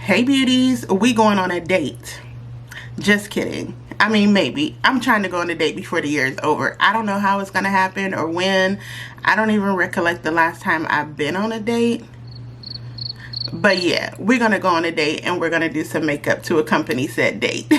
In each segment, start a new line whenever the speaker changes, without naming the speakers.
Hey beauties, we going on a date. Just kidding. I mean, maybe. I'm trying to go on a date before the year is over. I don't know how it's going to happen or when. I don't even recollect the last time I've been on a date. But yeah, we're going to go on a date and we're going to do some makeup to accompany said date.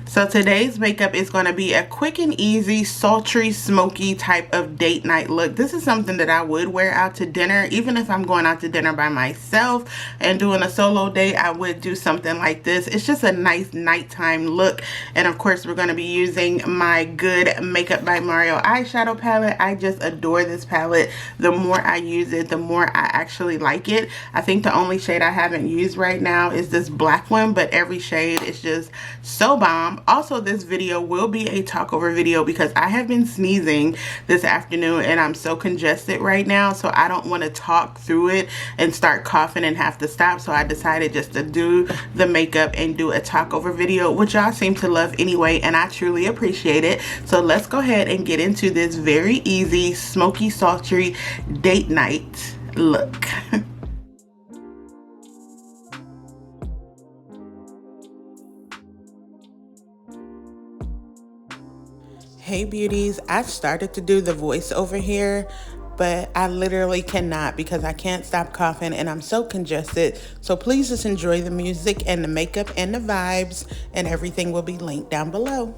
So today's makeup is going to be a quick and easy, sultry, smoky type of date night look. This is something that I would wear out to dinner. Even if I'm going out to dinner by myself and doing a solo date, I would do something like this. It's just a nice nighttime look. And of course, we're going to be using my Good Makeup by Mario eyeshadow palette. I just adore this palette. The more I use it, the more I actually like it. I think the only shade I haven't used right now is this black one, but every shade is just so bomb. Also, this video will be a talk over video because I have been sneezing this afternoon and I'm so congested right now, so I don't want to talk through it and start coughing and have to stop. So I decided just to do the makeup and do a talk over video, which y'all seem to love anyway, and I truly appreciate it. So let's go ahead and get into this very easy, smoky, sultry date night look. Hey beauties, I've started to do the voiceover here, but I literally cannot because I can't stop coughing and I'm so congested. So please just enjoy the music and the makeup and the vibes, and everything will be linked down below.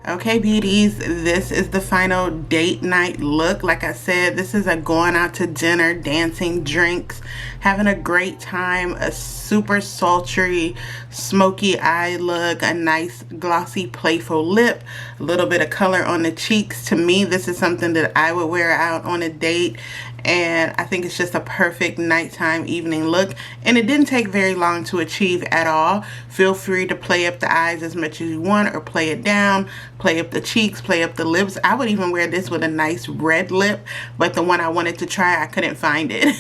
Okay, beauties, this is the final date night look. Like I said, this is a going out to dinner, dancing, drinks, having a great time, a super sultry, smoky eye look, a nice glossy, playful lip, a little bit of color on the cheeks. To me, this is something that I would wear out on a date, and I think it's just a perfect nighttime evening look, and it didn't take very long to achieve at all. Feel free to play up the eyes as much as you want, or play it down, play up the cheeks, play up the lips. I would even wear this with a nice red lip, but the one I wanted to try, I couldn't find it.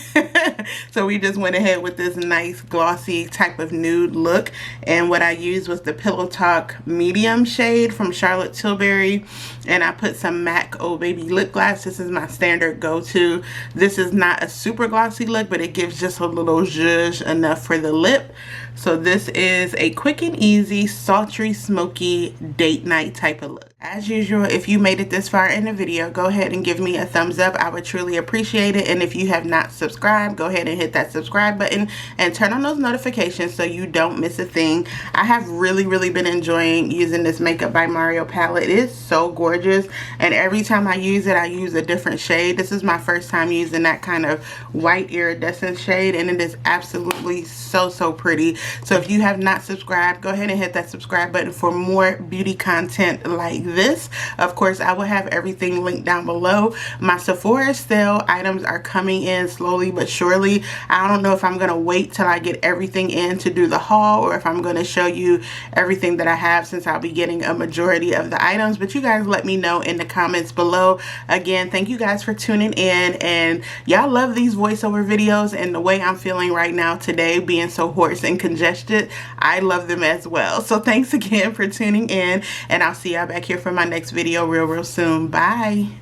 So we just went ahead with this nice glossy type of nude look, and what I used was the Pillow Talk medium shade from Charlotte Tilbury, and I put some MAC Oh Baby lip gloss. This is my standard go-to. This is not a super glossy look, but it gives just a little zhuzh enough for the lip. So this is a quick and easy, sultry, smoky date night type of look. As usual, if you made it this far in the video, go ahead and give me a thumbs up. I would truly appreciate it. And if you have not subscribed, go ahead and hit that subscribe button and turn on those notifications so you don't miss a thing. I have really been enjoying using this Makeup by Mario palette. It is so gorgeous, and every time I use it, I use a different shade. This is my first time using that kind of white iridescent shade, and it is absolutely so pretty. So if you have not subscribed, go ahead and hit that subscribe button for more beauty content like this. Of course, I will have everything linked down below. My Sephora sale items are coming in slowly but surely. I don't know if I'm gonna wait till I get everything in to do the haul, or if I'm gonna show you everything that I have, since I'll be getting a majority of the items. But you guys let me know in the comments below. Again, thank you guys for tuning in, and y'all love these voiceover videos, and the way I'm feeling right now today, being so hoarse and congested, I love them as well. So thanks again for tuning in, and I'll see y'all back here for my next video real soon. Bye.